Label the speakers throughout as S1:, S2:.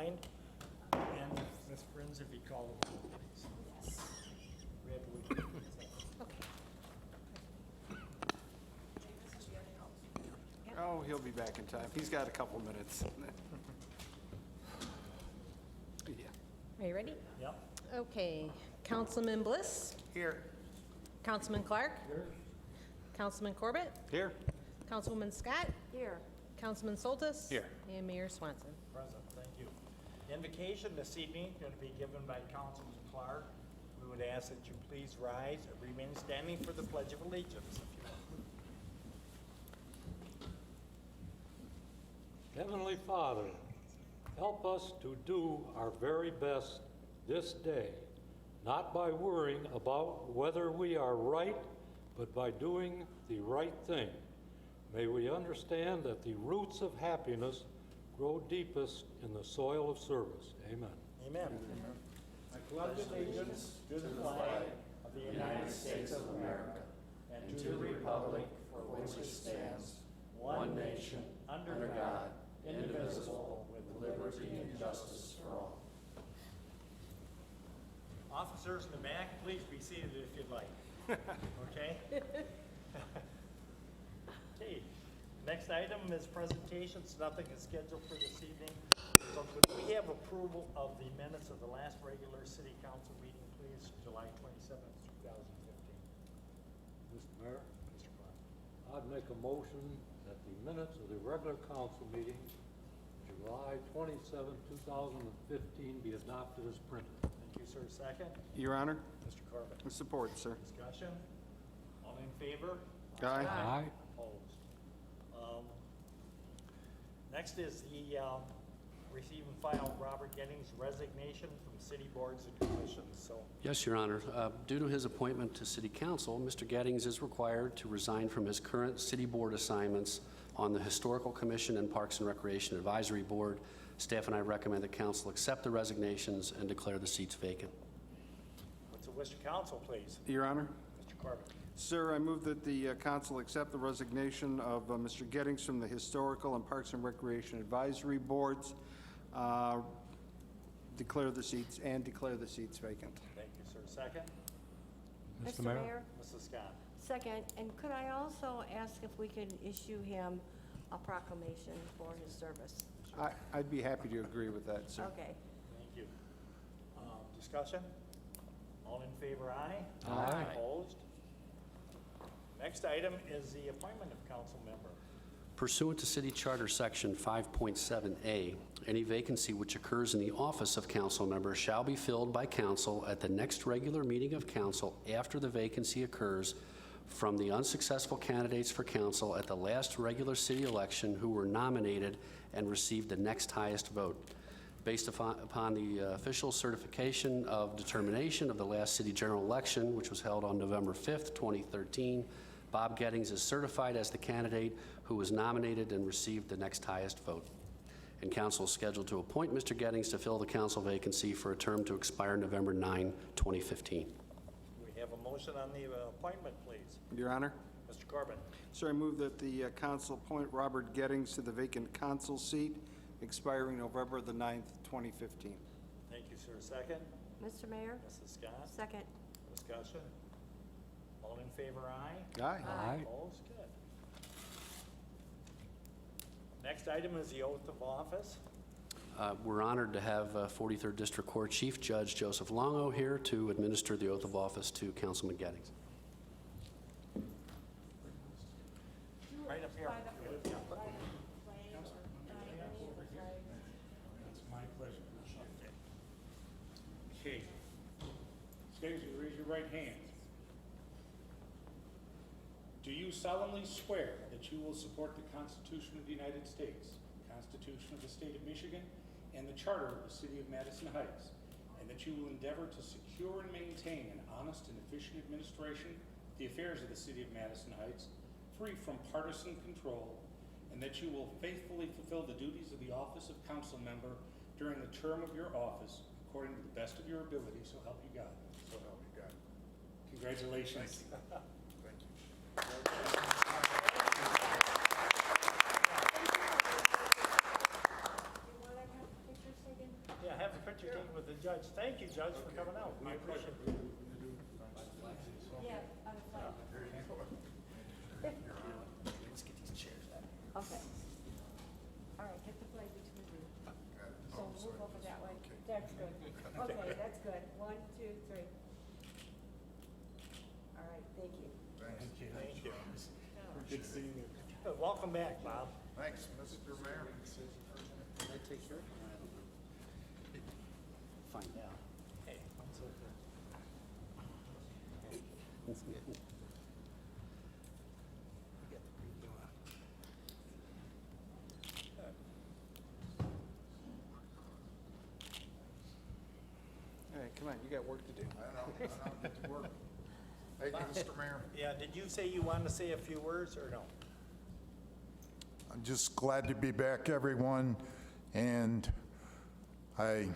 S1: signed. And Ms. Prinz, if you call the roll, please.
S2: Yes.
S1: We have to wait.
S2: Okay.
S3: Oh, he'll be back in time. He's got a couple minutes. Yeah.
S2: Are you ready?
S1: Yep.
S2: Okay. Councilman Bliss,
S3: Here.
S2: Councilman Clark, Councilman Corbett,
S3: Here.
S2: Councilwoman Scott. Here. Councilman Soltis.
S3: Here.
S2: And Mayor Swanson.
S1: Present, thank you. Invocation this evening going to be given by Councilman Clark. We would ask that you please rise and remain standing for the Pledge of Allegiance, if you will.
S4: Heavenly Father, help us to do our very best this day, not by worrying about whether we are right, but by doing the right thing. May we understand that the roots of happiness grow deepest in the soil of service. Amen.
S1: Amen. I pledge allegiance to the flag of the United States of America and to the republic for which it stands, one nation, under God, indivisible, with liberty and justice for all. Officers in the back, please be seated if you'd like. Okay? Okay. Next item is presentations. Nothing is scheduled for this evening. So could we have approval of the minutes of the last regular city council meeting, please? July 27th, 2015.
S4: Mr. Mayor,
S1: Mr. Clark.
S4: I'd make a motion that the minutes of the regular council meeting, July 27, 2015, be adopted as printed.
S1: Thank you, sir. Second?
S3: Your Honor.
S1: Mr. Corbett.
S3: Support, sir.
S1: Discussion? All in favor?
S3: Aye.
S4: Aye.
S1: Opposed? Next is the receive and file Robert Gettings' resignation from city boards and commissions. So,
S5: Yes, Your Honor. Due to his appointment to City Council, Mr. Gettings is required to resign from his current city board assignments on the Historical Commission and Parks and Recreation Advisory Board. Staff and I recommend that council accept the resignations and declare the seats vacant.
S1: what's the wish of council, please?
S3: Your Honor.
S1: Mr. Corbett.
S3: Sir, I move that the council accept the resignation of Mr. Gettings from the Historical and Parks and Recreation Advisory Boards, declare the seats vacant.
S1: Thank you, sir. Second?
S6: Mr. Mayor,
S1: Mrs. Scott.
S6: second, and could I also ask if we could issue him a proclamation for his service?
S3: I'd be happy to agree with that, sir.
S6: Okay.
S1: Thank you. Discussion? All in favor, aye?
S4: Aye.
S1: Opposed? Next item is the appointment of council member.
S5: Pursuant to City Charter Section 5.7A, any vacancy which occurs in the office of council member shall be filled by council at the next regular meeting of council after the vacancy occurs from the unsuccessful candidates for council at the last regular city election who were nominated and received the next highest vote. Based upon the official certification of determination of the last city general election, which was held on November 5th, 2013, Bob Gettings is certified as the candidate who was nominated and received the next highest vote. And council is scheduled to appoint Mr. Gettings to fill the council vacancy for a term to expire November 9, 2015.
S1: We have a motion on the appointment, please.
S3: Your Honor.
S1: Mr. Corbett.
S3: Sir, I move that the council appoint Robert Gettings to the vacant council seat expiring November the 9th, 2015.
S1: Thank you, sir. Second?
S6: Mr. Mayor,
S1: Mrs. Scott.
S6: second.
S1: Discussion? All in favor, aye?
S3: Aye.
S4: Aye.
S1: Opposed? Good. Next item is the oath of office.
S5: We're honored to have 43rd District Court Chief Judge Joseph Longo here to administer the oath of office to Councilman Gettings.
S1: Right up here.
S7: It's my pleasure. Okay. Stacy, raise your right hand. Do you solemnly swear that you will support the Constitution of the United States, the Constitution of the State of Michigan, and the Charter of the City of Madison Heights, and that you will endeavor to secure and maintain an honest and efficient administration of the affairs of the City of Madison Heights, free from partisan control, and that you will faithfully fulfill the duties of the office of council member during the term of your office according to the best of your ability, so help you God. So help you God. Congratulations.
S6: You want to have pictures taken?
S1: entertain with the judge. Thank you, Judge, for coming out. We appreciate it.
S6: Yeah, on the flag.
S1: Let's get these chairs out.
S6: Okay. All right, get the flag between you. So move over that way. That's good. Okay, that's good. 1, 2, 3. All right, thank you.
S1: Thank you. Good seeing you. Welcome back, Bob.
S8: Thanks, Mr. Mayor.
S5: Did I take care of it? Find out.
S1: Hey, it's okay.
S3: All right, come on, you got work to do.
S8: I know, get to work. Thank you, Mr. Mayor.
S1: Yeah, did you say you wanted to say a few words or no?
S8: I'm just glad to be back, everyone, and I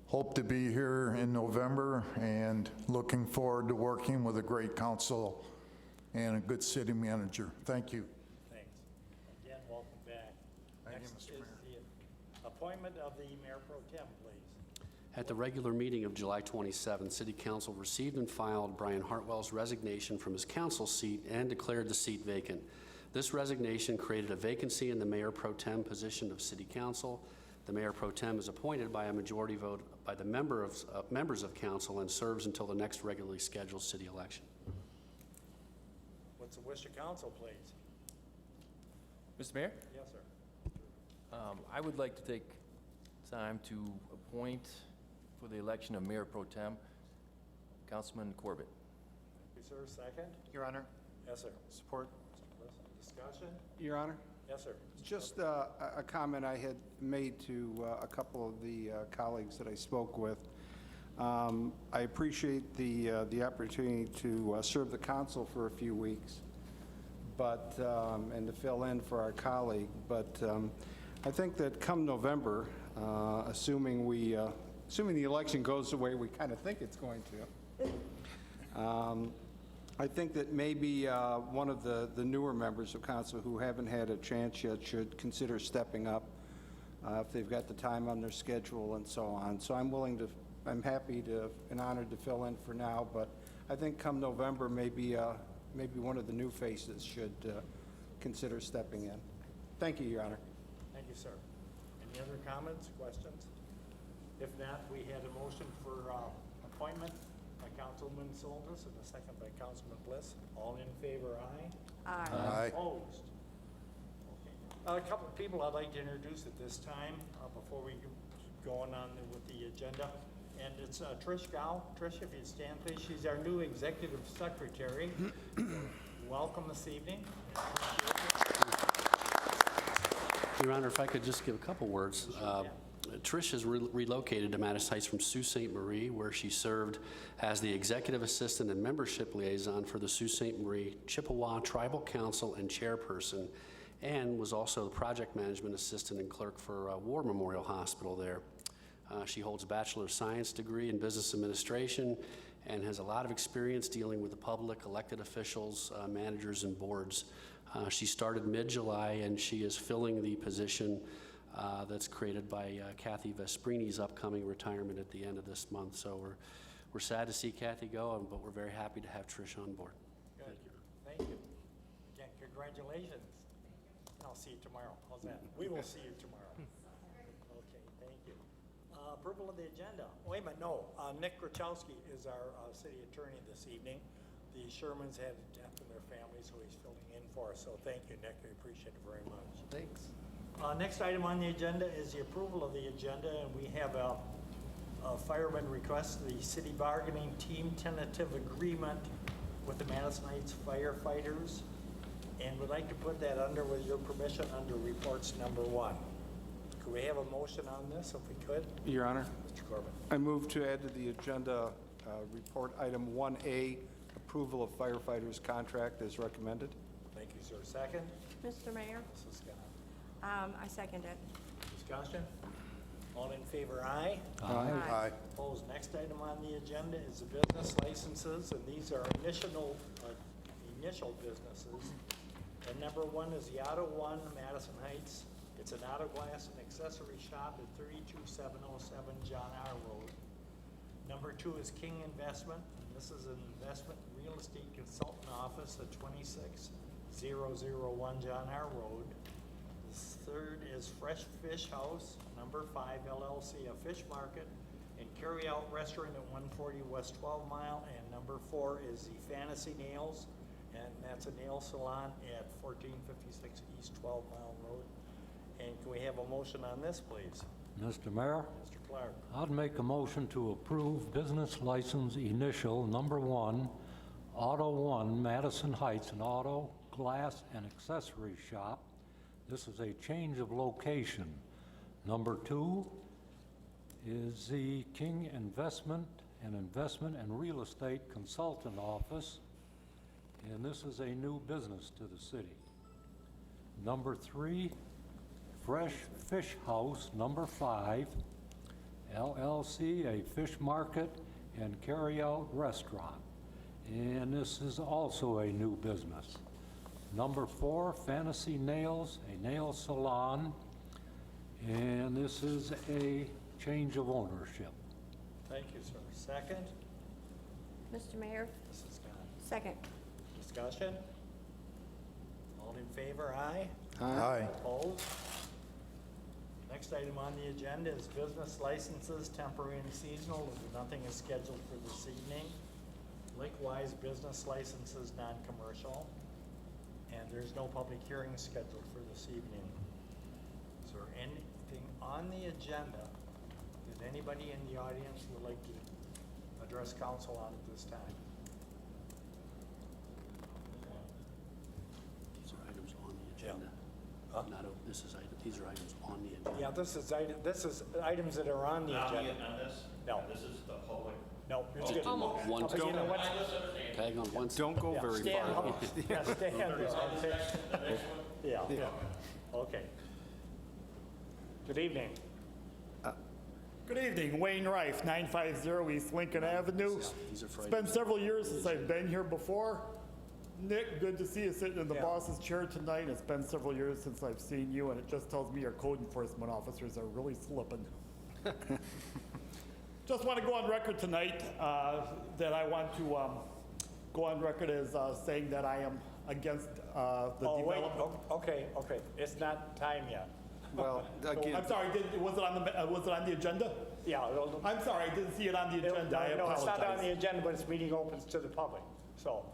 S8: hope to be here in November and looking forward to working with a great council and a good city manager. Thank you.
S1: Thanks. Again, welcome back.
S8: Thank you,
S1: Next
S8: Mr.
S1: is the appointment of the Mayor Pro Tem, please.
S5: At the regular meeting of July 27, City Council received and filed Brian Hartwell's resignation from his council seat and declared the seat vacant. This resignation created a vacancy in the Mayor Pro Tem position of City Council. The Mayor Pro Tem is appointed by a majority vote by the members of council and serves until the next regularly scheduled city election.
S1: What's the wish of council, please?
S9: Mr. Mayor,
S1: Yes, sir.
S9: I would like to take time to appoint for the election of Mayor Pro Tem, Councilman Corbett.
S1: Thank you, sir. Second?
S3: Your Honor.
S1: Yes, sir.
S3: Support.
S1: Discussion?
S3: Your Honor.
S1: Yes, sir.
S3: Just a comment I had made to a couple of the colleagues that I spoke with. I appreciate the opportunity to serve the council for a few weeks, but and to fill in for our colleague. But I think that come November, assuming the election goes the way we kind of think it's going to, I think that maybe one of the newer members of council who haven't had a chance yet should consider stepping up if they've got the time on their schedule and so on. So I'm happy and honored to fill in for now, but I think come November, maybe one of the new faces should consider stepping in. Thank you, Your Honor.
S1: Thank you, sir. Any other comments, questions? If not, we had a motion for appointment by Councilman Soltis and a second by Councilman Bliss. All in favor, aye?
S8: Aye.
S1: Opposed? Okay. A couple of people I'd like to introduce at this time before we go on with the agenda. And it's Trish Gow. Trish, if you'd stand, please. She's our new executive secretary. Welcome this evening.
S5: Your Honor, if I could just give a couple words. Trish has relocated to Madison Heights from Sault Ste. Marie, where she served as the executive assistant and membership liaison for the Sault Ste. Marie Chippewa Tribal Council and chairperson, and was also the project management assistant and clerk for War Memorial Hospital there. She holds a Bachelor of Science degree in business administration and has a lot of experience dealing with the public, elected officials, managers, and boards. She started mid-July, and she is filling the position that's created by Kathy Vesprini's upcoming retirement at the end of this month. So we're sad to see Kathy go, but we're very happy to have Trish on board.
S1: Good. Thank you. Again, congratulations. And I'll see you tomorrow. How's that? We will see you tomorrow. Okay, thank you. Approval of the agenda. Wait a minute, no. Nick Grachowski is our city attorney this evening. The Shermans had a death in their family, so he's filling in for us. So thank you, Nick. I appreciate it very much.
S5: Thanks.
S1: Next item on the agenda is the approval of the agenda, and we have a fireman request the city bargaining team tentative agreement with the Madison Heights firefighters, and would like to put that under, with your permission, under reports number 1. Could we have a motion on this, if we could?
S3: Your Honor.
S1: Mr. Corbett.
S3: I move to add to the agenda report item 1A, approval of firefighters contract as recommended.
S1: Thank you, sir. Second?
S6: Mr. Mayor,
S1: Mrs. Scott.
S6: I second it.
S1: Discussion? All in favor, aye?
S8: Aye.
S1: Opposed. Next item on the agenda is the business licenses, and these are initial businesses. And number 1 is the Auto One Madison Heights It's an auto glass and accessory shop at 32707 John R. Road. Number 2 is King Investment, and this is an investment real estate consultant office at 26001 John R. Road. The third is Fresh Fish House, number 5 LLC, a fish market and carry-out restaurant at 140 West 12 Mile. And number 4 is the Fantasy Nails, and that's a nail salon at 1456 East 12 Mile Road. And can we have a motion on this, please?
S4: Mr. Mayor,
S1: Mr. Clark.
S4: I'd make a motion to approve business license initial number 1, Auto 1, Madison Heights, an auto, glass, and accessory shop. This is a change of location. Number 2 is the King Investment and Real Estate Consultant Office, and this is a new business to the city. Number 3, Fresh Fish House, number 5, LLC, a fish market and carry-out restaurant. And this is also a new business. Number 4, Fantasy Nails, a nail salon. And this is a change of ownership.
S1: Thank you, sir. Second?
S6: Mr. Mayor,
S1: Mrs. Scott.
S6: second.
S1: Discussion? All in favor, aye?
S8: Aye.
S1: Opposed? Next item on the agenda is business licenses, temporary and seasonal. Nothing is scheduled for this evening. Likewise, business licenses, non-commercial. And there's no public hearing scheduled for this evening. Is there anything on the agenda that anybody in the audience would like to address council on at this time?
S5: These are items on the agenda.
S1: Huh?
S5: Not, these are items on the agenda.
S1: Yeah, this is items that are on the agenda. No.
S10: This is the public.
S1: No, it's good.
S2: Almost.
S5: One,
S1: Okay, you know what?
S5: tag on one.
S3: Don't go very
S1: Stand
S3: far.
S1: up. Yeah, stand there. Yeah, okay. Good evening.
S11: Good evening, Wayne Rife, 950 East Lincoln Avenue.
S5: These are
S11: It's
S5: Friday.
S11: been several years since I've been here before. Nick, good to see you sitting in the
S1: Yeah.
S11: boss's chair tonight. It's been several years since I've seen you, and it just tells me our code enforcement officers are really slipping. Just want to go on record tonight that I want to go on record as saying that I am against the
S1: Oh, wait,
S11: development.
S1: okay. It's not time yet.
S3: Well, again,
S11: I'm sorry, was it on the agenda?
S1: Yeah.
S11: I'm sorry, I didn't see it on the agenda. I
S1: No, it's not on the
S11: apologize.
S1: agenda, but it's meeting opens to the public, so.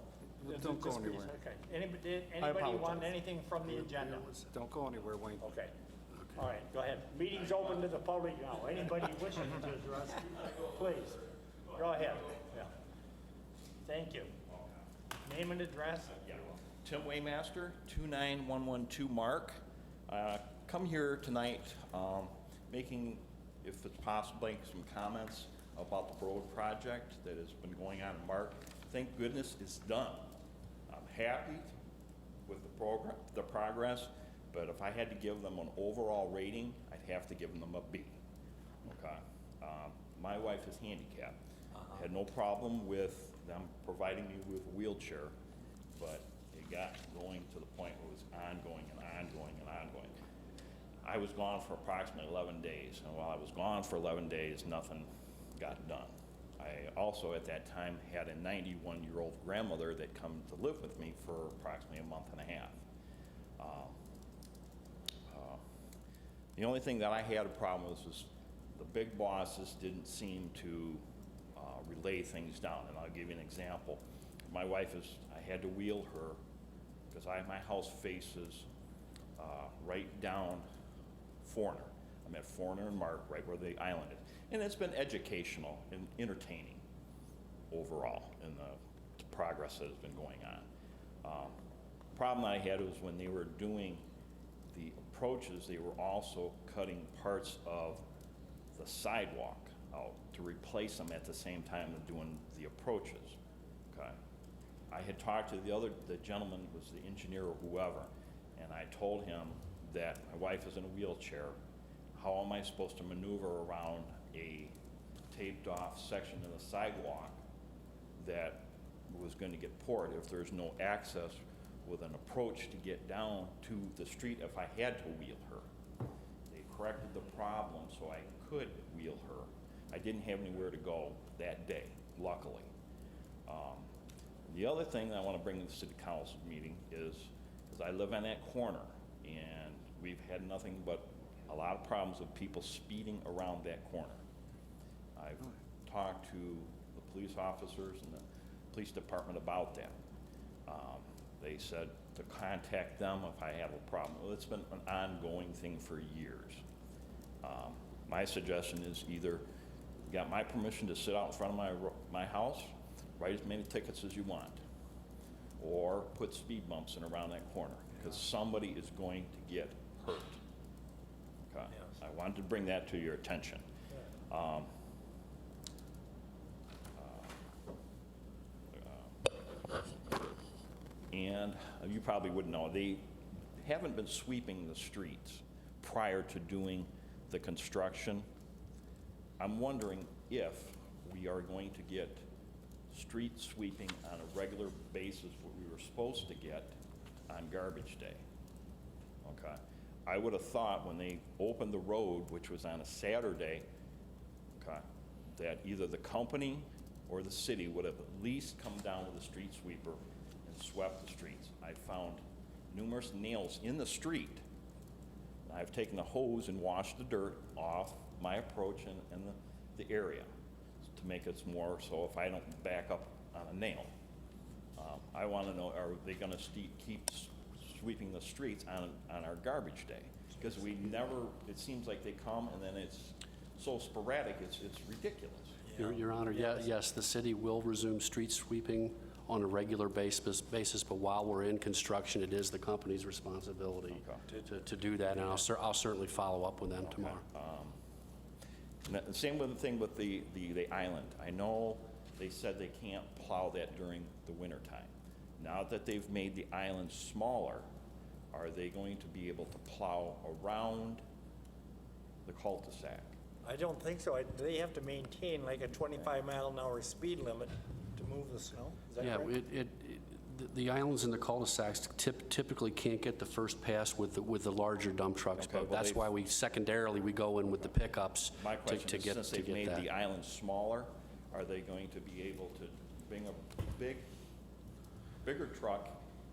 S3: Don't go
S1: just be-
S3: anywhere.
S1: Okay. Anybody want
S11: apologize.
S1: anything from the agenda?
S3: don't go anywhere, Wayne.
S1: Okay. All right, go ahead. Meeting's open to the public now. Anybody wishing to address, please, go ahead. Yeah. Thank you. Name and address?
S10: Tim Waymaster, 29112 Mark. Come here tonight making, if it's possible, some comments about the road project that has been going on in Mark. Thank goodness it's done. I'm happy with the progress, but if I had to give them an overall rating, I'd have to give them a B. Okay. My wife is handicapped. I had no problem with them providing me with a wheelchair, but it got going to the point where it was ongoing and ongoing and ongoing. I was gone for approximately 11 days, and while I was gone for 11 days, nothing got done. I also, at that time, had a 91-year-old grandmother that come to live with me for approximately a month and a half. The only thing that I had a problem with was the big bosses didn't seem to relay things down, and I'll give you an example. My wife I had to wheel her because my house faces right down Forner. I'm at Forner and Mark, right where the island is. And it's been educational and entertaining overall in the progress that has been going on. Problem I had was when they were doing the approaches, they were also cutting parts of the sidewalk out to replace them at the same time of doing the approaches. Okay. I had talked to the gentleman who was the engineer or whoever, and I told him that my wife is in a wheelchair. How am I supposed to maneuver around a taped off section of the sidewalk that was going to get poured if there's no access with an approach to get down to the street if I had to wheel her? corrected the problem so I could wheel her. I didn't have anywhere to go that day, luckily. The other thing that I want to bring to the city council meeting is I live on that corner, and we've had nothing but a lot of problems with people speeding around that corner. I've talked to the police officers and the police department about that. They said to contact them if I have a problem. Well, it's been an ongoing thing for years. My suggestion is either you got my permission to sit out in front of my house, write as many tickets as you want, or put speed bumps in around that corner, because somebody is going to get hurt. Okay? I wanted to bring that to your attention. And you probably wouldn't know, they haven't been sweeping the streets prior to doing the construction. I'm wondering if we are going to get street sweeping on a regular basis, what we were supposed to get on garbage day. Okay? I would have thought when they opened the road, which was on a Saturday, okay, that either the company or the city would have at least come down with a street sweeper and swept the streets. I found numerous nails in the street. I've taken the hose and washed the dirt off my approach and the area to make it more so if I don't back up on a nail. I want to know, are they going to keep sweeping the streets on our garbage day? Because we never, it seems like they come and then it's so sporadic, it's ridiculous.
S5: Your Honor, yes, the city will resume street sweeping on a regular basis, but while we're in construction, it is the company's responsibility to do that, and I'll certainly follow up with them tomorrow.
S10: The same thing with the island. I know they said they can't plow that during the wintertime. Now that they've made the island smaller, are they going to be able to plow around the cul-de-sac?
S1: I don't think so. They have to maintain like a 25-mile-an-hour speed limit to move the snow. Is that
S5: Yeah,
S1: correct?
S5: the islands and the cul-de-sacs typically can't get the first pass with the larger dump trucks,
S10: Okay,
S5: but
S10: well,
S5: that's why we go in with the pickups
S10: My question
S5: to
S10: is,
S5: get
S10: since
S5: to
S10: they've
S5: get
S10: made
S5: that.
S10: the island smaller, are they going to be able to bring a bigger truck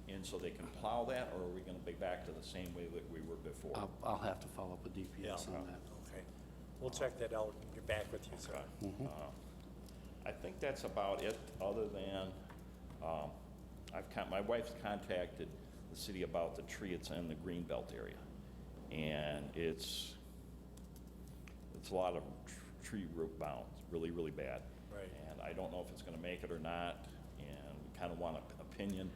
S10: in so they can plow that, or are we going to be back to the same way that we were before?
S5: I'll have to follow up with DPS on that.
S1: Okay. We'll check that out and get back with you, sir.
S10: Okay. I think that's about it, other than my wife's contacted the city about the tree. It's in the Greenbelt area, and it's a lot of tree root bound, really, really bad.
S1: Right.
S10: And I don't know if it's going to make it or not, and we kind of want an opinion.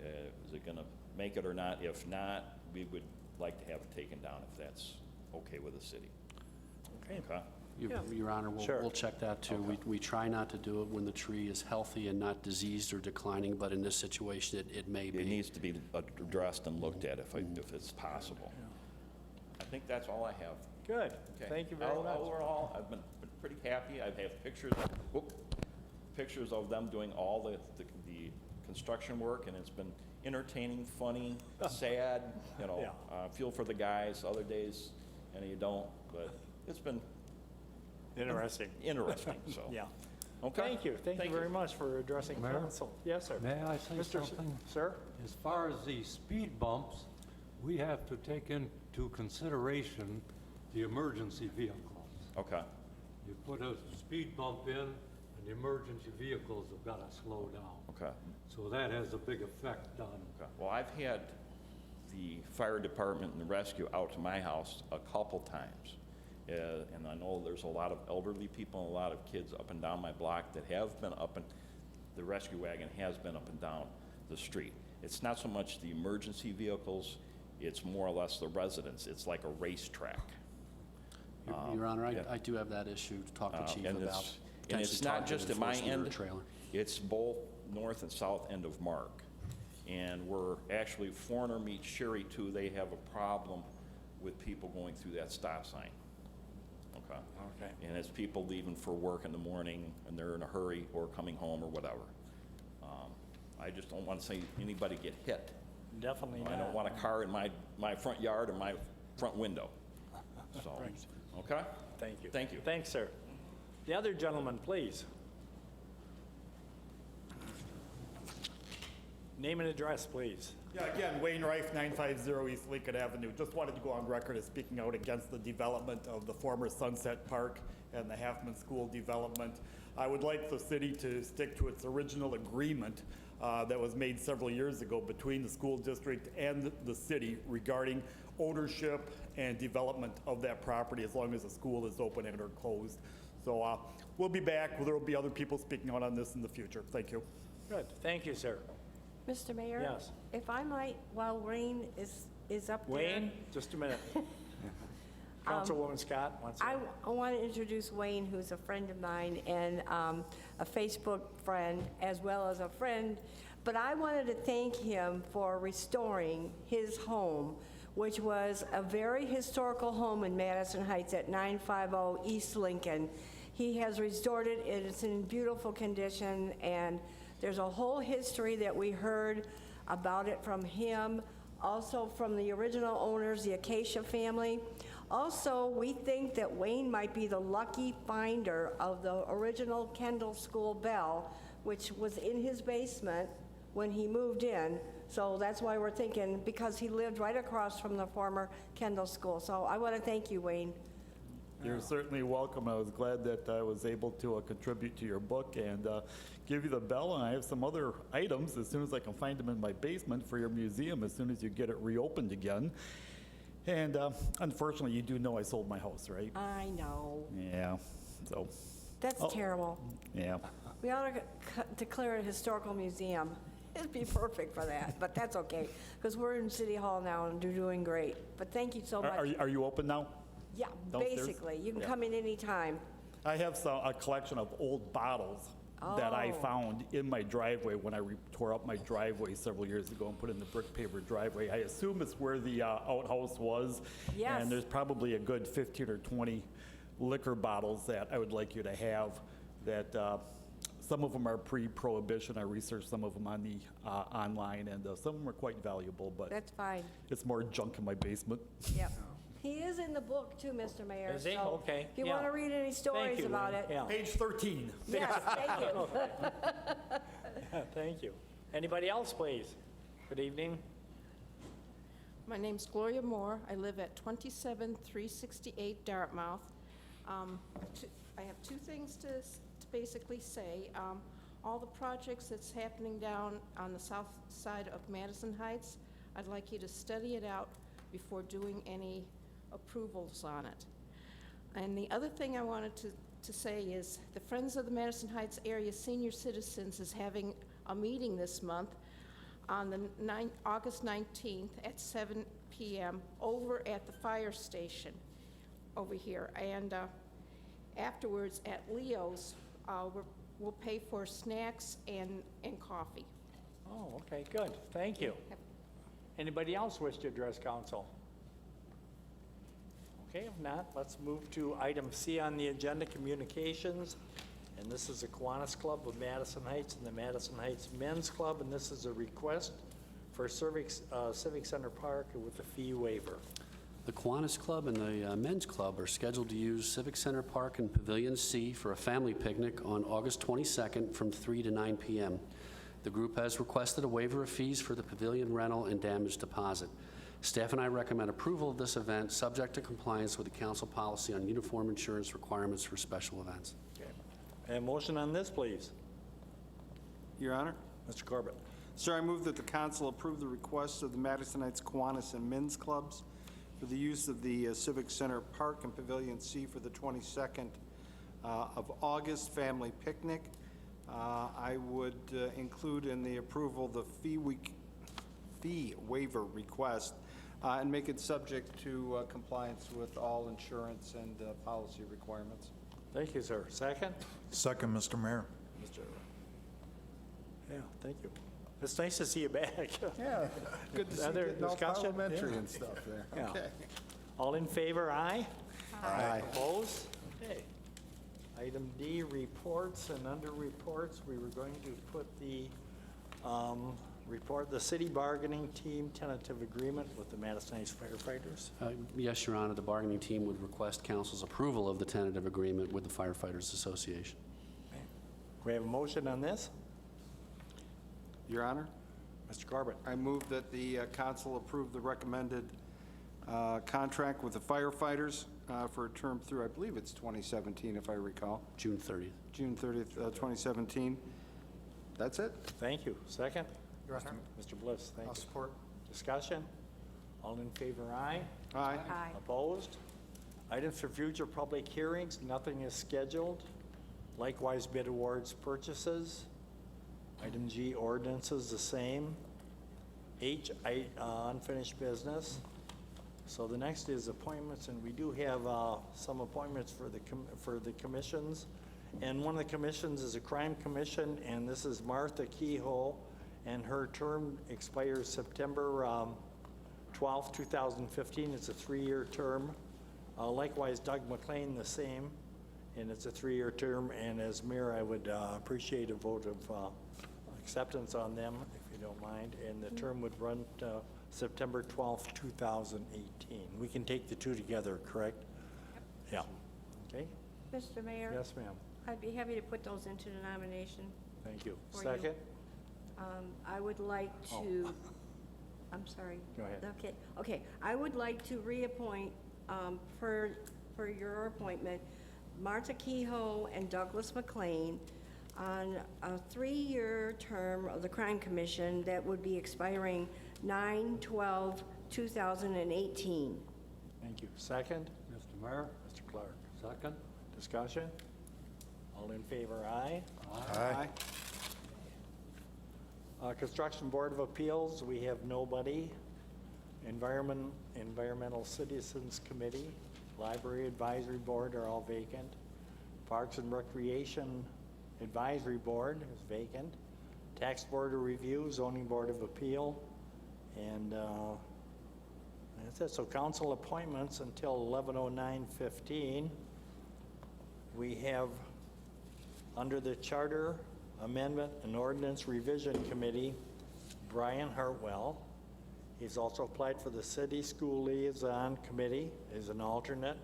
S10: Is it going to make it or not? If not, we would like to have it taken down if that's okay with the city.
S1: Okay.
S10: Okay?
S5: Your Honor,
S1: Sure.
S5: we'll check that too.
S10: Okay.
S5: We try not to do it when the tree is healthy and not diseased or declining, but in this situation, it may be.
S10: It needs to be addressed and looked at if it's possible. I think that's all I have.
S1: Good.
S10: Okay.
S1: Thank you very much.
S10: Overall, I've been pretty happy. I have pictures of them doing all the construction work, and it's been entertaining, funny, sad, feel for the guys. Other days, you don't, but it's been
S1: Interesting.
S10: So
S1: Yeah.
S10: Okay.
S1: Thank you. Thank you very much for addressing
S4: Mayor?
S1: council. Yes, sir.
S4: May I say
S1: Mr.
S4: something?
S1: Sir?
S4: As far as the speed bumps, we have to take into consideration the emergency vehicles.
S10: Okay.
S4: You put a speed bump in, and the emergency vehicles have got to slow down.
S10: Okay.
S4: So that has a big effect on
S10: Okay. Well, I've had the fire department and the rescue out to my house a couple times. And I know there's a lot of elderly people and a lot of kids up and down my block that have been up, and the rescue wagon has been up and down the street. It's not so much the emergency vehicles, it's more or less the residents. It's like a racetrack.
S5: Your Honor,
S10: yeah.
S5: I do have that issue to talk to Chief
S10: And
S5: about.
S10: it's not just at my end,
S5: Trailer.
S10: it's both north and south end of Mark. And we're actually, Foreigner meets Sherry too, they have a problem with people going through that stop sign. Okay. And it's people leaving for work in the morning and they're in a hurry or coming home or whatever. I just don't want to see anybody get hit.
S1: Definitely not.
S10: I don't want a car in my front yard or my front window. So, okay?
S1: Thank you.
S10: Thank you.
S1: Thanks, sir. The other gentleman, please. Name and address, please.
S11: Yeah, again, Wayne Reif, 950 East Lincoln Avenue. Just wanted to go on record as speaking out against the development of the former Sunset Park and the Halfman School development. I would like the city to stick to its original agreement that was made several years ago between the school district and the city regarding ownership and development of that property as long as the school is open and or closed. So we'll be back. There will be other people speaking out on this in the future. Thank you.
S1: Good. Thank you, sir.
S6: Mr. Mayor?
S1: Yes.
S6: If I might, while Wayne is up there.
S1: Wayne, just a minute. Councilwoman Scott wants to.
S6: I want to introduce Wayne, who's a friend of mine and a Facebook friend, as well as a friend. But I wanted to thank him for restoring his home, which was a very historical home in Madison Heights at 950 East Lincoln. He has restored it. It's in beautiful condition, and there's a whole history that we heard about it from him, also from the original owners, the Acacia family. Also, we think that Wayne might be the lucky finder of the original Kendall School bell, which was in his basement when he moved in. So that's why we're thinking, because he lived right across from the former Kendall School. So I want to thank you, Wayne.
S11: You're certainly welcome. I was glad that I was able to contribute to your book and give you the bell, and I have some other items as soon as I can find them in my basement for your museum as soon as you get it reopened again. And unfortunately, you do know I sold my house, right?
S6: I know.
S11: Yeah, so,
S6: That's terrible.
S11: yeah.
S6: We ought to declare it a historical museum. It'd be perfect for that, but that's okay, because we're in City Hall now and they're doing great. But thank you so much.
S11: Are you open now?
S6: Yeah,
S11: downstairs?
S6: basically. You can
S11: Yeah.
S6: come in anytime.
S11: I have a collection of old bottles that I
S6: Oh.
S11: found in my driveway when I tore up my driveway several years ago and put in the brick paver driveway. I assume it's where the outhouse was.
S6: Yes.
S11: And there's probably a good 15 or 20 liquor bottles that I would like you to have that some of them are pre-prohibition. I researched some of them on the online, and some of them are quite valuable, but
S6: That's fine.
S11: it's more junk in my basement.
S6: Yep. He is in the book too, Mr. Mayor.
S1: Is he?
S6: so
S1: Okay,
S6: If you
S1: yeah.
S6: want to read any
S1: Thank
S6: stories
S1: you,
S6: about
S1: Wayne.
S6: it.
S1: Yeah.
S11: Page 13.
S6: Yes, thank you.
S1: Thank you. Anybody else, please? Good evening.
S12: My name's Gloria Moore. I live at 27368 Dartmouth. I have two things to basically say. All the projects that's happening down on the south side of Madison Heights, I'd like you to study it out before doing any approvals on it. And the other thing I wanted to say is the Friends of the Madison Heights Area Senior Citizens is having a meeting this month on the August 19th at 7 p.m. over at the fire station over here. And afterwards at Leo's, we'll pay for snacks and coffee.
S1: Oh, okay, good. Thank you. Anybody else wish to address council? Okay, if not, let's move to item C on the agenda, communications. And this is the Kiwanis Club of Madison Heights and the Madison Heights Men's Club, and this is a request for Civic Center Park with a fee waiver.
S5: The Kiwanis Club and the Men's Club are scheduled to use Civic Center Park and Pavilion C for a family picnic on August 22nd from 3 to 9 p.m. The group has requested a waiver of fees for the pavilion rental and damage deposit. Staff and I recommend approval of this event, subject to compliance with the council policy on uniform insurance requirements for special events.
S1: Okay. And motion on this, please.
S3: Your Honor?
S1: Mr. Corbett.
S3: Sir, I move that the council approve the request of the Madison Heights Kiwanis and Men's Clubs for the use of the Civic Center Park and Pavilion C for the 22nd of August family picnic. I would include in the approval the fee waiver request and make it subject to compliance with all insurance and policy requirements.
S1: Thank you, sir. Second?
S8: Second, Mr. Mayor.
S1: Mr. Yeah, thank you. It's nice to see you back.
S3: Yeah, good to see you
S1: Other
S3: getting all
S1: discussion?
S3: parliamentary
S1: Yeah.
S3: and stuff there.
S1: Yeah.
S3: Okay.
S1: All in favor, aye?
S3: Aye.
S1: Opposed? Okay. Item D, reports, and under reports, we were going to put the Report the city bargaining team tentative agreement with the Madison Heights firefighters.
S5: Yes, Your Honor, the bargaining team would request council's approval of the tentative agreement with the Firefighters Association.
S1: We have a motion on this?
S3: Your Honor,
S1: Mr. Corbett.
S3: I move that the council approve the recommended contract with the firefighters for a term through, I believe it's 2017, if I recall,
S5: June 30th.
S3: June 30th, 2017. That's it.
S1: Thank you. Second?
S13: Your Honor,
S1: Mr. Bliss, thank
S13: I'll
S1: you.
S13: support.
S1: Discussion? All in favor, aye?
S3: Aye.
S6: Aye.
S1: Opposed? Items for future public hearings, nothing is scheduled. Likewise, bid awards purchases. Item G, ordinances, the same. H, unfinished business. So the next is appointments, and we do have some appointments for the commissions. And one of the commissions is a crime commission, and this is Martha Kehoe, and her term expires September 12th, 2015. It's a 3-year term. Likewise, Doug McLean, the same, and it's a 3-year term. And as mayor, I would appreciate a vote of acceptance on them, if you don't mind. And the term would run September 12th, 2018. We can take the two together, correct? Yep. Yeah. Okay?
S6: Mr. Mayor?
S1: Yes, ma'am.
S6: I'd be happy to put those into the nomination.
S1: Thank you.
S6: For you.
S1: Second?
S6: I would like to, I'm sorry.
S1: Go ahead.
S6: Okay. I would like to reappoint, for your appointment, Martha Kehoe and Douglas McLean on a 3-year term of the Crime Commission that would be expiring 9/12/2018.
S1: Thank you. Second?
S4: Mr. Mayor,
S1: Mr. Clark.
S4: second.
S1: Discussion? All in favor, aye?
S8: Aye.
S1: Construction Board of Appeals, we have nobody. Environmental Citizens Committee, Library Advisory Board are all vacant. Parks and Recreation Advisory Board is vacant. Tax Board of Review, Zoning Board of Appeal, and that's it. So council appointments until 11:09:15. We have, under the Charter Amendment and Ordinance Revision Committee, Brian Hartwell. He's also applied for the City School Liaison Committee as an alternate.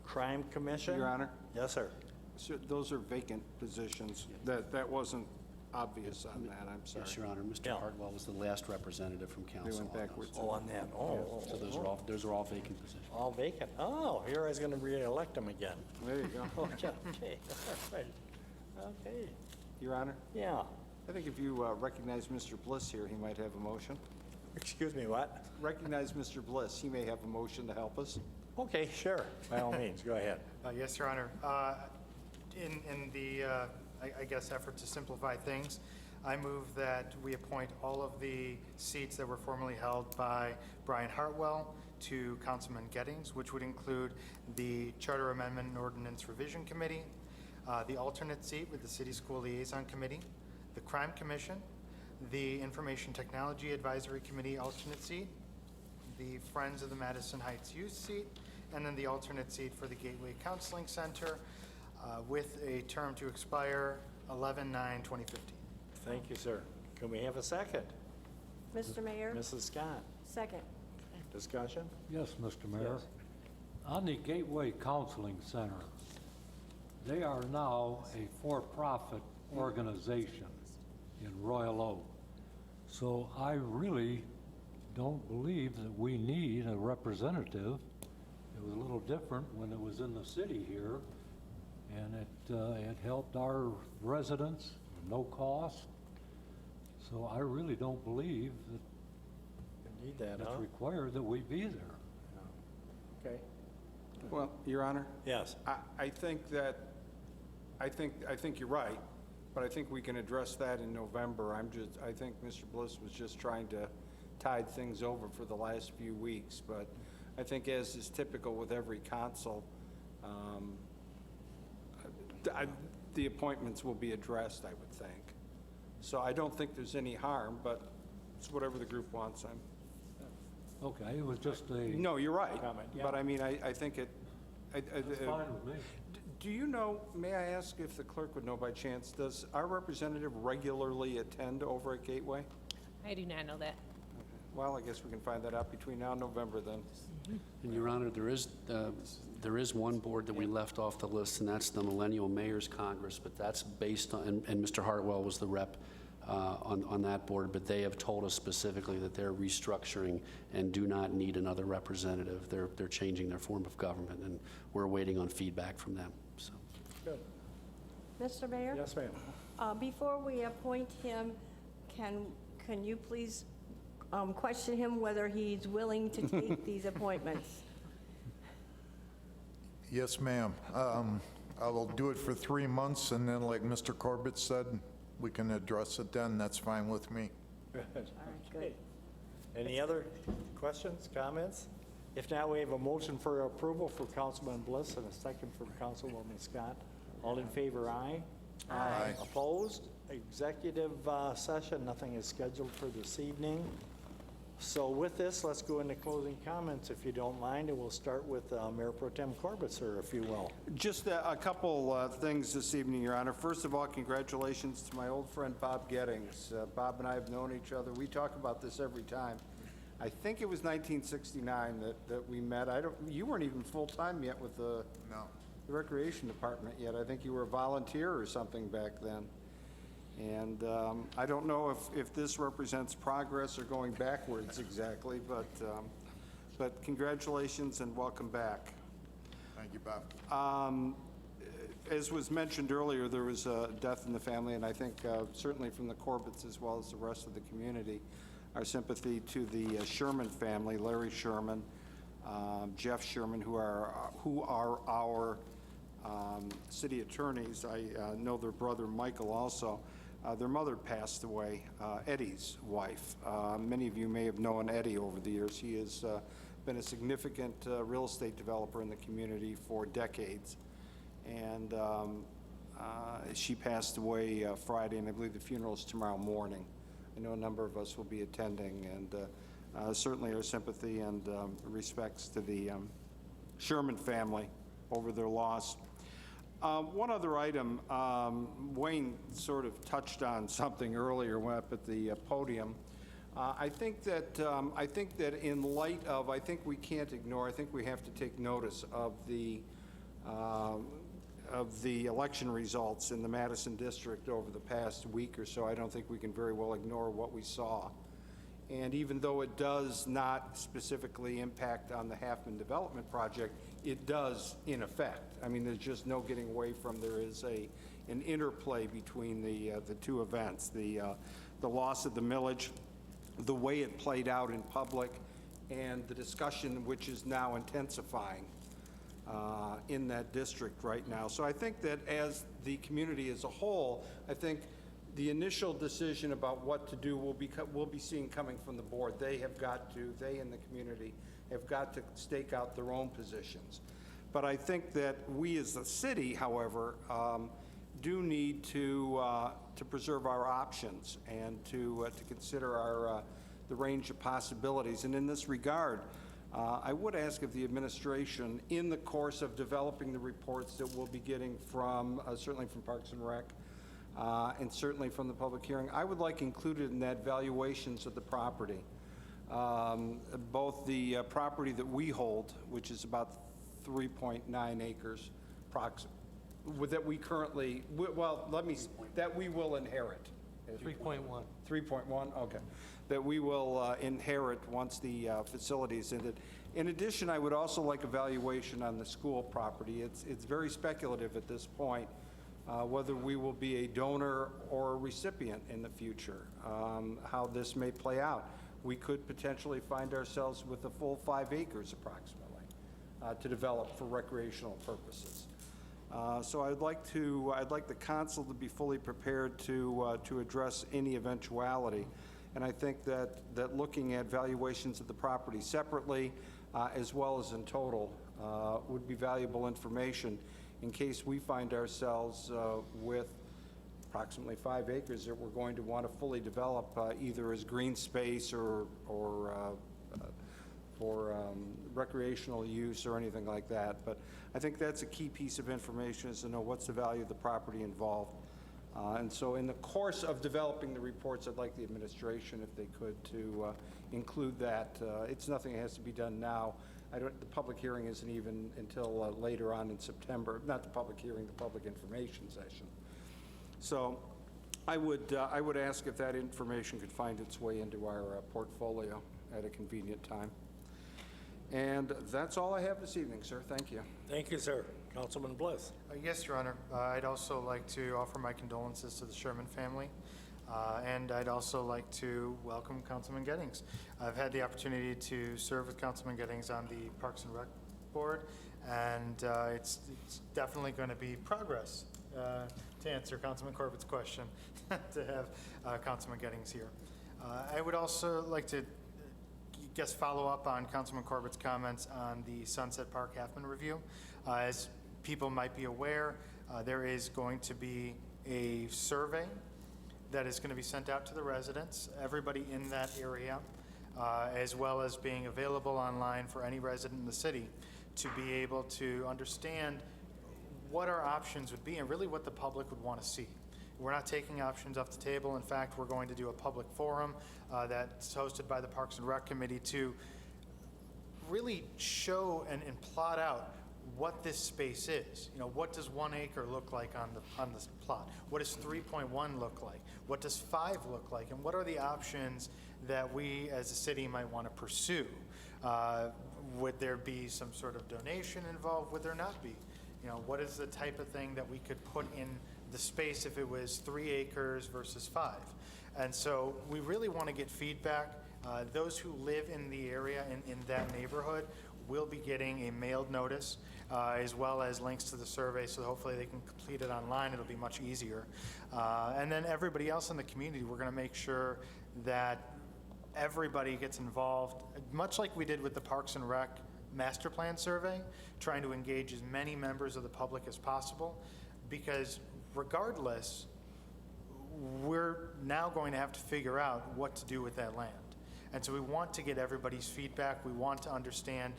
S1: Crime Commission.
S3: Your Honor?
S1: Yes, sir.
S3: So those are vacant positions. That wasn't obvious on that, I'm sorry.
S5: Yes, Your Honor, Mr.
S1: Yeah.
S5: Hardwell was the last representative from council.
S3: They went
S5: on those.
S3: backwards.
S1: Oh, on that. Oh.
S5: So those are all vacant positions.
S1: All vacant. Oh, here I was going to re-elect him again.
S3: There you go.
S1: Okay, okay, all right. Okay,
S3: Your Honor,
S1: yeah.
S3: I think if you recognize Mr. Bliss here, he might have a motion.
S1: Excuse me, what?
S3: Recognize Mr. Bliss. He may have a motion to help us.
S1: Okay, sure, by all means, go ahead.
S13: Yes, Your Honor. In the, I guess, effort to simplify things, I move that we appoint all of the seats that were formerly held by Brian Hartwell to Councilman Gettings, which would include the Charter Amendment and Ordinance Revision Committee, the alternate seat with the City School Liaison Committee, the Crime Commission, the Information Technology Advisory Committee alternate seat, the Friends of the Madison Heights Youth seat, and then the alternate seat for the Gateway Counseling Center, with a term to expire 11/9/2015.
S1: Thank you, sir. Can we have a second?
S6: Mr. Mayor?
S1: Mrs. Scott,
S6: Second.
S1: discussion?
S4: Yes, Mr. Mayor.
S1: Yes.
S4: On the Gateway Counseling Center, they are now a for-profit organization in Royal Oak. So I really don't believe that we need a representative. It was a little different when it was in the city here, and it helped our residents at no cost. So I really don't believe that
S1: We need that, huh?
S4: it's required that we be there.
S1: Okay.
S3: Well, Your Honor,
S1: Yes.
S3: I think that, I think you're right, but I think we can address that in November. I think Mr. Bliss was just trying to tide things over for the last few weeks, but I think as is typical with every council, the appointments will be addressed, I would think. So I don't think there's any harm, but it's whatever the group wants.
S4: Okay, it was just a,
S3: No, you're right,
S1: Comment, yeah.
S3: but I mean, I think it.
S4: it's fine with me.
S3: Do you know, may I ask if the clerk would know by chance, does our representative regularly attend over at Gateway?
S2: I do not know that.
S3: Well, I guess we can find that out between now and November then.
S5: And Your Honor, there is one board that we left off the list, and that's the Millennial Mayors Congress, but that's based on, and Mr. Hartwell was the rep on that board, but they have told us specifically that they're restructuring and do not need another representative. They're changing their form of government, and we're waiting on feedback from them. So.
S1: Good.
S6: Mr. Mayor?
S1: Yes, ma'am.
S6: Before we appoint him, can you please question him whether he's willing to take these appointments?
S8: Yes, ma'am. I will do it for 3 months, and then, like Mr. Corbett said, we can address it then. That's fine with me.
S1: Good.
S6: All right, good.
S1: Any other questions, comments? If not, we have a motion for approval for Councilman Bliss and a second from Councilwoman Scott. All in favor, aye?
S8: Aye.
S1: Opposed? Executive session, nothing is scheduled for this evening. So with this, let's go into closing comments, if you don't mind, and we'll start with Mayor Pro Tem Corbett, sir, if you will.
S3: Just a couple things this evening, Your Honor. First of all, congratulations to my old friend Bob Gettings. Bob and I have known each other. We talk about this every time. I think it was 1969 that we met. You weren't even full-time yet with the Recreation Department yet. I think you were a volunteer or something back then. And I don't know if this represents progress or going backwards exactly, but congratulations and welcome back.
S8: Thank you, Bob.
S3: As was mentioned earlier, there was a death in the family, and I think certainly from the Corbetts as well as the rest of the community, our sympathy to the Sherman family, Larry Sherman, Jeff Sherman, who are our city attorneys. I know their brother Michael also. Their mother passed away, Eddie's wife. Many of you may have known Eddie over the years. He has been a significant real estate developer in the community for decades. And she passed away Friday, and I believe the funeral is tomorrow morning. I know a number of us will be attending, and certainly our sympathy and respects to the Sherman family over their loss. One other item, Wayne sort of touched on something earlier when up at the podium. I think that in light of, I think we can't ignore, I think we have to take notice of the election results in the Madison district over the past week or so. I don't think we can very well ignore what we saw. And even though it does not specifically impact on the Halfman Development Project, it does in effect. I mean, there's just no getting away from, there is an interplay between the two events, the loss of the millage, the way it played out in public, and the discussion which is now intensifying in that district right now. So I think that as the community as a whole, I think the initial decision about what to do we'll be seeing coming from the board. They in the community have got to stake out their own positions. But I think that we as a city, however, do need to preserve our options and to consider the range of possibilities. And in this regard, I would ask of the administration, in the course of developing the reports that we'll be getting from, certainly from Parks and Rec, and certainly from the public hearing, I would like included in that valuations of the property. Both the property that we hold, which is about 3.9 acres, that we currently, that we will inherit.
S4: 3.1.
S3: 3.1, okay. That we will inherit once the facility is ended. In addition, I would also like a valuation on the school property. It's very speculative at this point whether we will be a donor or a recipient in the future, how this may play out. We could potentially find ourselves with a full 5 acres approximately to develop for recreational purposes. So I'd like the council to be fully prepared to address any eventuality. And I think that looking at valuations of the property separately as well as in total would be valuable information in case we find ourselves with approximately 5 acres that we're going to want to fully develop either as green space or for recreational use or anything like that. But I think that's a key piece of information, is to know what's the value of the property involved. And so in the course of developing the reports, I'd like the administration, if they could, to include that. It's nothing that has to be done now. The public hearing isn't even until later on in September. Not the public hearing, the public information session. So I would ask if that information could find its way into our portfolio at a convenient time. And that's all I have this evening, sir. Thank you.
S1: Thank you, sir. Councilman Bliss.
S13: Yes, Your Honor. I'd also like to offer my condolences to the Sherman family, and I'd also like to welcome Councilman Gettings. I've had the opportunity to serve with Councilman Gettings on the Parks and Rec Board, and it's definitely going to be progress, to answer Councilman Corbett's question, to have Councilman Gettings here. I would also like to follow up on Councilman Corbett's comments on the Sunset Park Halfman review. As people might be aware, there is going to be a survey that is going to be sent out to the residents, everybody in that area, as well as being available online for any resident in the city to be able to understand what our options would be and really what the public would want to see. We're not taking options off the table. In fact, we're going to do a public forum that's hosted by the Parks and Rec Committee to really show and plot out what this space is. You know, what does 1 acre look like on this plot? What does 3.1 look like? What does 5 look like? And what are the options that we as a city might want to pursue? Would there be some sort of donation involved? Would there not be? You know, what is the type of thing that we could put in the space if it was 3 acres versus 5? And so we really want to get feedback. Those who live in the area, in that neighborhood, will be getting a mailed notice, as well as links to the survey, so hopefully they can complete it online. It'll be much easier. And then everybody else in the community, we're going to make sure that everybody gets involved, much like we did with the Parks and Rec Master Plan Survey, trying to engage as many members of the public as possible, because regardless, we're now going to have to figure out what to do with that land. And so we want to get everybody's feedback. We want to understand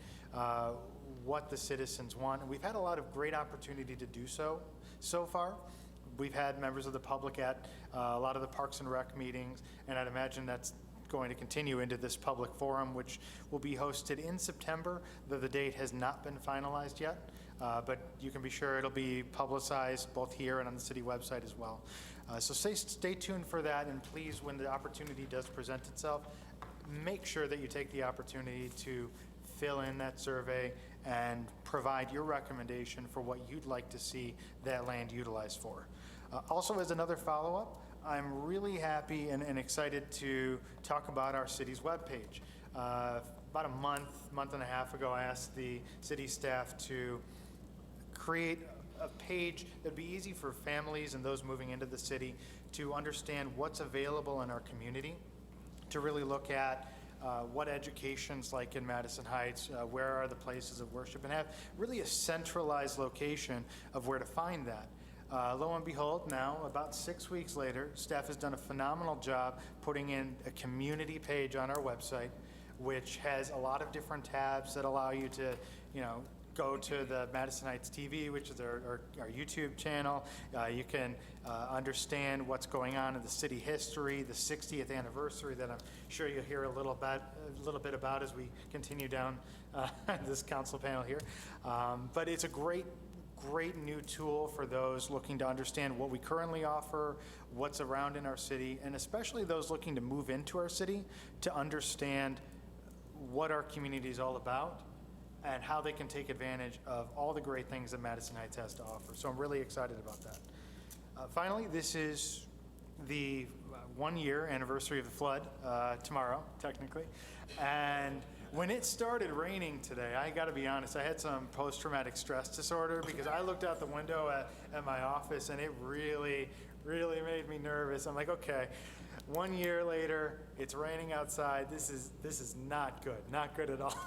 S13: what the citizens want. And we've had a lot of great opportunity to do so far. We've had members of the public at a lot of the Parks and Rec meetings, and I'd imagine that's going to continue into this public forum, which will be hosted in September, though the date has not been finalized yet. But you can be sure it'll be publicized both here and on the city website as well. So stay tuned for that, and please, when the opportunity does present itself, make sure that you take the opportunity to fill in that survey and provide your recommendation for what you'd like to see that land utilized for. Also, as another follow-up, I'm really happy and excited to talk about our city's webpage. About a month and a half ago, I asked the city staff to create a page that'd be easy for families and those moving into the city to understand what's available in our community, to really look at what education's like in Madison Heights, where are the places of worship, and have really a centralized location of where to find that. Lo and behold, now, about 6 weeks later, staff has done a phenomenal job putting in a community page on our website, which has a lot of different tabs that allow you to, go to the Madison Heights TV, which is our YouTube channel. You can understand what's going on in the city history, the 60th anniversary that I'm sure you'll hear a little bit about as we continue down this council panel here. But it's a great new tool for those looking to understand what we currently offer, what's around in our city, and especially those looking to move into our city to understand what our community is all about and how they can take advantage of all the great things that Madison Heights has to offer. So I'm really excited about that. Finally, this is the 1-year anniversary of the flood, tomorrow, technically. And when it started raining today, I got to be honest, I had some post-traumatic stress disorder because I looked out the window at my office and it really made me nervous. I'm like, okay, 1 year later, it's raining outside. This is not good at all.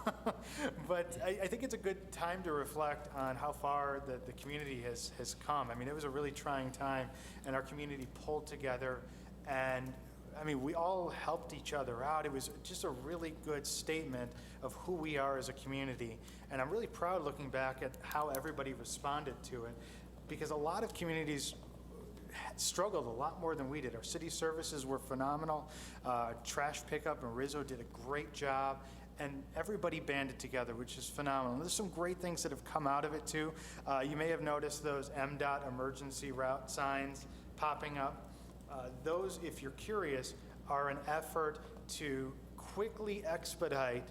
S13: But I think it's a good time to reflect on how far the community has come. I mean, it was a really trying time, and our community pulled together, and I mean, we all helped each other out. It was just a really good statement of who we are as a community, and I'm really proud looking back at how everybody responded to it, because a lot of communities struggled a lot more than we did. Our city services were phenomenal. Trash pickup and Rizzo did a great job, and everybody banded together, which is phenomenal. There's some great things that have come out of it, too. You may have noticed those MDOT emergency route signs popping up. Those, if you're curious, are an effort to quickly expedite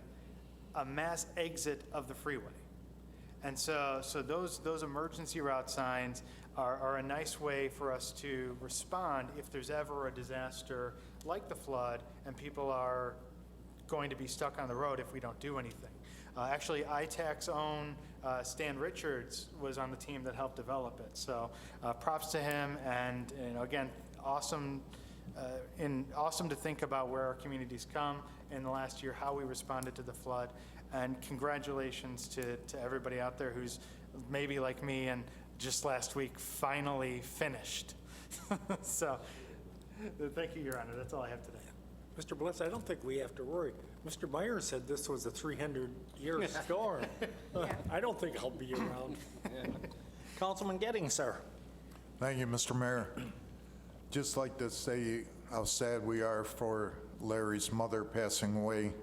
S13: a mass exit of the freeway. And so those emergency route signs are a nice way for us to respond if there's ever a disaster like the flood and people are going to be stuck on the road if we don't do anything. Actually, ITAC's own Stan Richards was on the team that helped develop it. So props to him, and again, awesome to think about where our community's come in the last year, how we responded to the flood, and congratulations to everybody out there who's maybe like me and just last week finally finished. So thank you, Your Honor. That's all I have today.
S1: Mr. Blitz, I don't think we have to worry. Mr. Meyer said this was a 300-year storm. I don't think I'll be around. Councilman Gettings, sir.
S8: Thank you, Mr. Mayor. Just like to say how sad we are for Larry's mother passing away.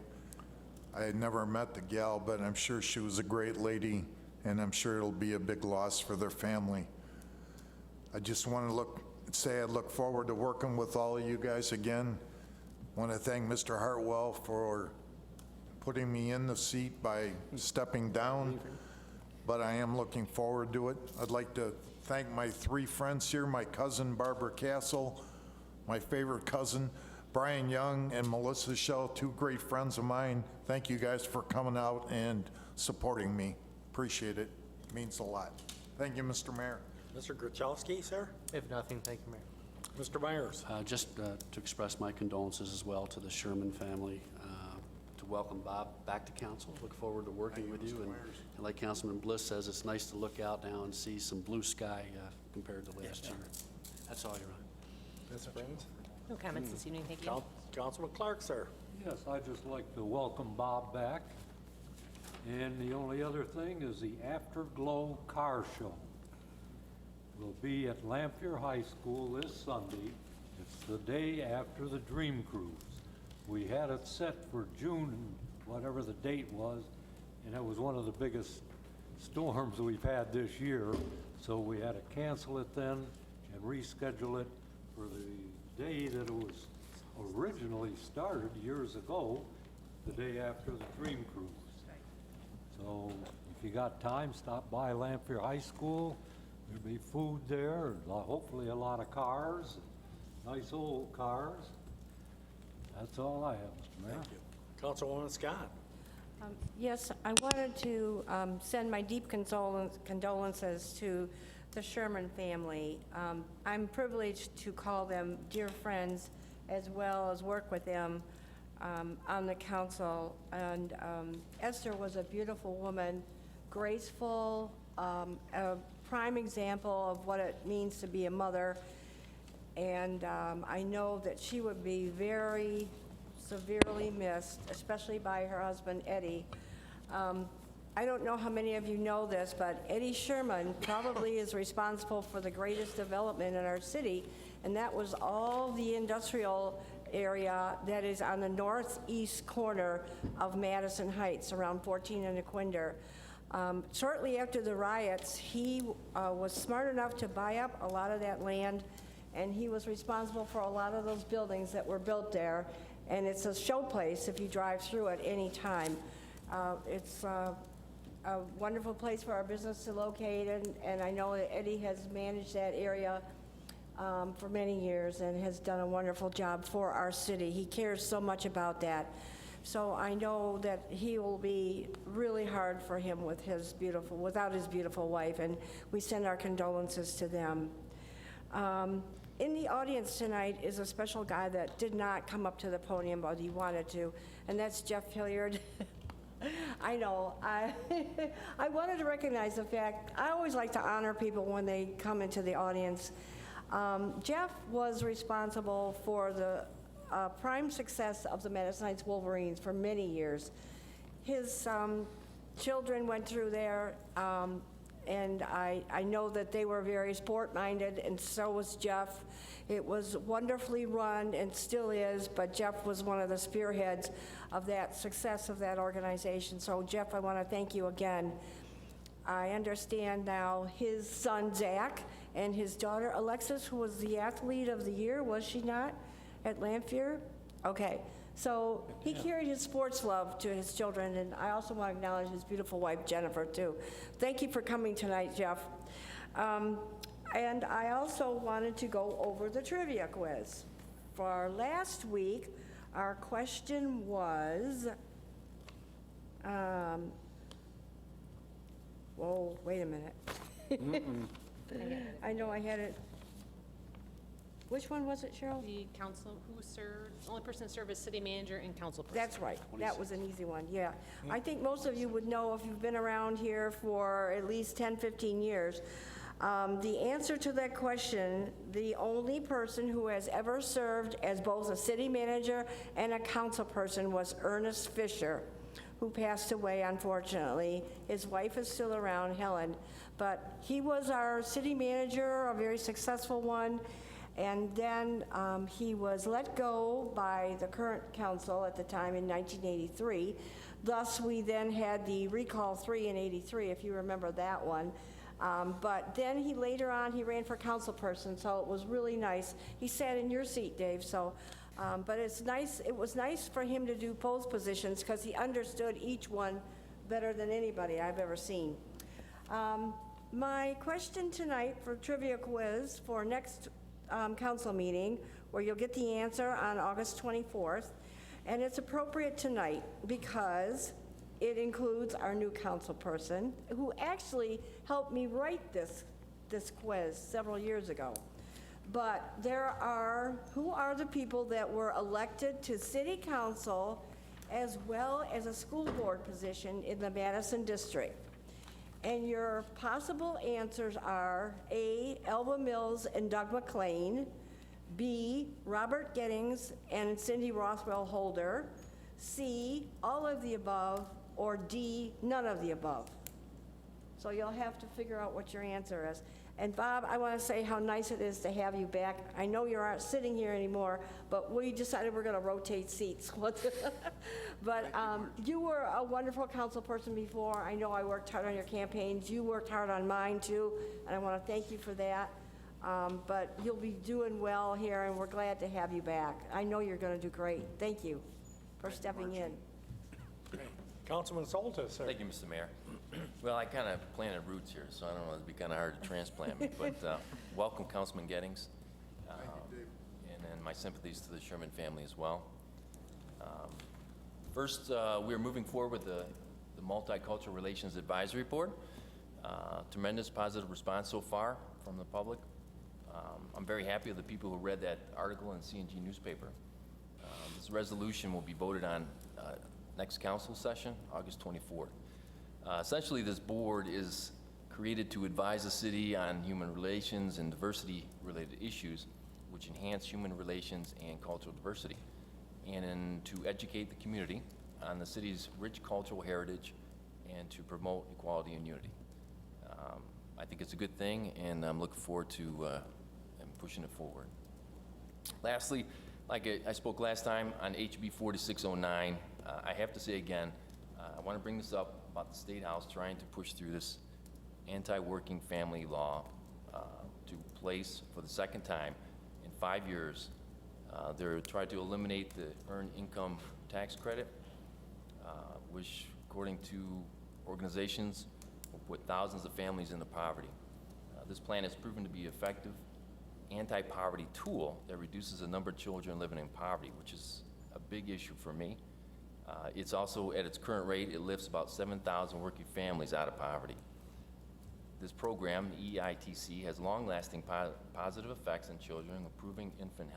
S8: I had never met the gal, but I'm sure she was a great lady, and I'm sure it'll be a big loss for their family. I just want to say I look forward to working with all of you guys again. Want to thank Mr. Hartwell for putting me in the seat by stepping down, but I am looking forward to it. I'd like to thank my three friends here, my cousin Barbara Castle, my favorite cousin Brian Young, and Melissa Shell, two great friends of mine. Thank you guys for coming out and supporting me. Appreciate it. Means a lot. Thank you, Mr. Mayor.
S1: Mr. Gruchowski, sir.
S14: If nothing, thank you, Mayor.
S1: Mr. Myers.
S5: Just to express my condolences as well to the Sherman family, to welcome Bob back to council. Look forward to working with you. And like Councilman Bliss says, it's nice to look out now and see some blue sky compared to last year. That's all, Your Honor.
S1: Ms. Friends.
S2: No comments this evening, thank you.
S1: Councilman Clark, sir.
S4: Yes, I'd just like to welcome Bob back. And the only other thing is the Afterglow Car Show. Will be at Lamphere High School this Sunday. It's the day after the Dream Cruise. We had it set for June, whatever the date was, and it was one of the biggest storms we've had this year. So we had to cancel it then and reschedule it for the day that it was originally started years ago, the day after the Dream Cruise. So if you got time, stop by Lamphere High School. There'll be food there, and hopefully a lot of cars, nice old cars. That's all I have, Mr. Mayor.
S1: Thank you. Councilwoman Scott.
S6: Yes, I wanted to send my deep condolences to the Sherman family. I'm privileged to call them dear friends as well as work with them on the council. And Esther was a beautiful woman, graceful, a prime example of what it means to be a mother. And I know that she would be very severely missed, especially by her husband, Eddie. I don't know how many of you know this, but Eddie Sherman probably is responsible for the greatest development in our city, and that was all the industrial area that is on the northeast corner of Madison Heights, around 14 and Aquinder. Shortly after the riots, he was smart enough to buy up a lot of that land, and he was responsible for a lot of those buildings that were built there. And it's a showplace if you drive through it any time. It's a wonderful place for our business to locate, and I know that Eddie has managed that area for many years and has done a wonderful job for our city. He cares so much about that. So I know that he will be really hard for him with without his beautiful wife, and we send our condolences to them. In the audience tonight is a special guy that did not come up to the podium, but he wanted to, and that's Jeff Hilliard. I know. I wanted to recognize the fact, I always like to honor people when they come into the audience. Jeff was responsible for the prime success of the Madison Heights Wolverines for many years. His children went through there, and I know that they were very sport-minded, and so was Jeff. It was wonderfully run and still is, but Jeff was one of the spearheads of that success of that organization. So Jeff, I want to thank you again. I understand now his son Zach and his daughter Alexis, who was the athlete of the year, was she not, at Lanphier? Okay, so he carried his sports love to his children, and I also want to acknowledge his beautiful wife Jennifer too. Thank you for coming tonight, Jeff. And I also wanted to go over the trivia quiz. For last week, our question was, whoa, wait a minute. I know I had it. Which one was it, Cheryl?
S2: The council who served, only person to serve as city manager and council person.
S6: That's right. That was an easy one, yeah. I think most of you would know if you've been around here for at least 10, 15 years. The answer to that question, the only person who has ever served as both a city manager and a council person was Ernest Fisher, who passed away, unfortunately. His wife is still around, Helen. But he was our city manager, a very successful one. And then he was let go by the current council at the time in 1983. Thus, we then had the Recall 3 in 83, if you remember that one. But then he later on, he ran for council person, so it was really nice. He sat in your seat, Dave, so, but it's nice, it was nice for him to do both positions because he understood each one better than anybody I've ever seen. My question tonight for trivia quiz for next council meeting, where you'll get the answer on August 24th, and it's appropriate tonight because it includes our new council person, who actually helped me write this quiz several years ago. But who are the people that were elected to city council as well as a school board position in the Madison district? And your possible answers are A, Elva Mills and Doug McLean, B, Robert Gettings and Cindy Rothwell Holder, C, all of the above, or D, none of the above. So you'll have to figure out what your answer is. And Bob, I want to say how nice it is to have you back. I know you aren't sitting here anymore, but we decided we're going to rotate seats. But you were a wonderful council person before. I know I worked hard on your campaigns. You worked hard on mine too, and I want to thank you for that. But you'll be doing well here, and we're glad to have you back. I know you're going to do great. Thank you for stepping in.
S4: Councilman Soltis, sir.
S9: Thank you, Mr. Mayor. Well, I kind of planted roots here, so I don't know, it'd be kind of hard to transplant me, but welcome, Councilman Gettings. And then my sympathies to the Sherman family as well. First, we're moving forward with the Multicultural Relations Advisory Board. Tremendous positive response so far from the public. I'm very happy with the people who read that article in C&G newspaper. This resolution will be voted on next council session, August 24th. Essentially, this board is created to advise the city on human relations and diversity-related issues, which enhance human relations and cultural diversity, and to educate the community on the city's rich cultural heritage and to promote equality and unity. I think it's a good thing, and I'm looking forward to pushing it forward. Lastly, like I spoke last time on HB 4609, I have to say again, I want to bring this up about the State House trying to push through this anti-working family law to place for the second time in 5 years. They're trying to eliminate the earned income tax credit, which, according to organizations, will put thousands of families into poverty. This plan has proven to be an effective anti-poverty tool that reduces the number of children living in poverty, which is a big issue for me. It's also, at its current rate, it lifts about 7,000 working families out of poverty. This program, EITC, has long-lasting positive effects on children, improving infant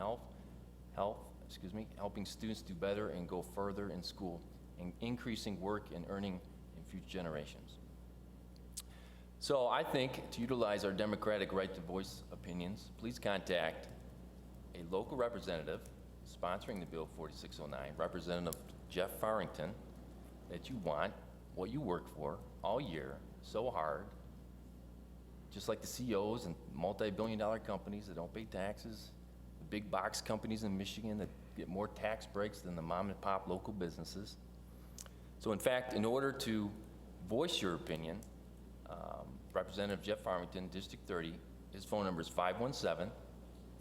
S9: helping students do better and go further in school, and increasing work and earning in future generations. So I think to utilize our democratic right to voice opinions, please contact a local representative sponsoring the Bill 4609, Representative Jeff Farrington, that you want, what you work for all year, so hard, just like the CEOs and multi-billion-dollar companies that don't pay taxes, the big box companies in Michigan that get more tax breaks than the mom-and-pop local businesses. So in fact, in order to voice your opinion, Representative Jeff Farmington, District 30, his phone number is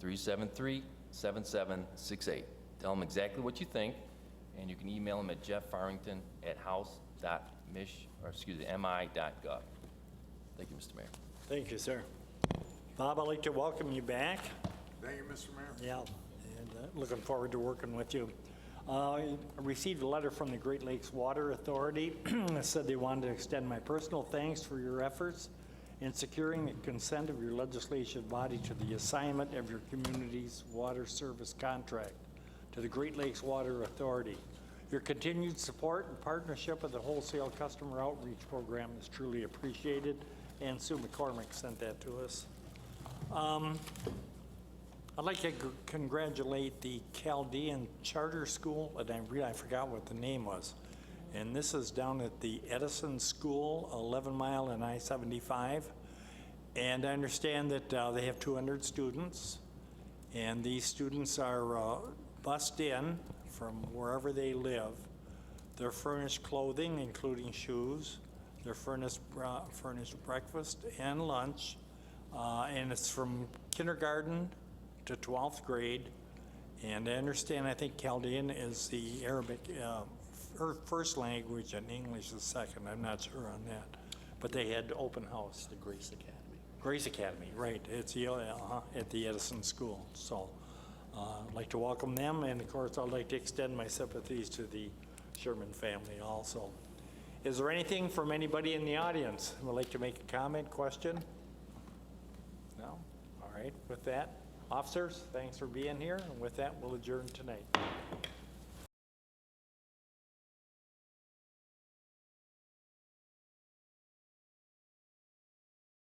S9: 517-373-7768. Tell him exactly what you think, and you can email him at jeff.farmington@house.mi.gov. Thank you, Mr. Mayor.
S1: Thank you, sir. Bob, I'd like to welcome you back.
S8: Thank you, Mr. Mayor.
S1: Yeah, and looking forward to working with you. I received a letter from the Great Lakes Water Authority that said they wanted to extend my personal thanks for your efforts in securing the consent of your legislative body to the assignment of your community's water service contract to the Great Lakes Water Authority. Your continued support and partnership with the Wholesale Customer Outreach Program is truly appreciated, and Sue McCormick sent that to us. I'd like to congratulate the Chaldean Charter School, and I forgot what the name was. And this is down at the Edison School, 11 Mile and I-75. And I understand that they have 200 students, and these students are bussed in from wherever they live. They're furnished clothing, including shoes. They're furnished breakfast and lunch, and it's from kindergarten to 12th grade. And I understand, I think Chaldean is the Arabic first language and English is second. I'm not sure on that. But they had open house.
S5: The Grace Academy.
S1: Grace Academy, right. It's at the Edison School. So I'd like to welcome them, and of course I'd like to extend my sympathies to the Sherman family also. Is there anything from anybody in the audience who would like to make a comment, question? No? All right, with that, officers, thanks for being here, and with that, we'll adjourn tonight.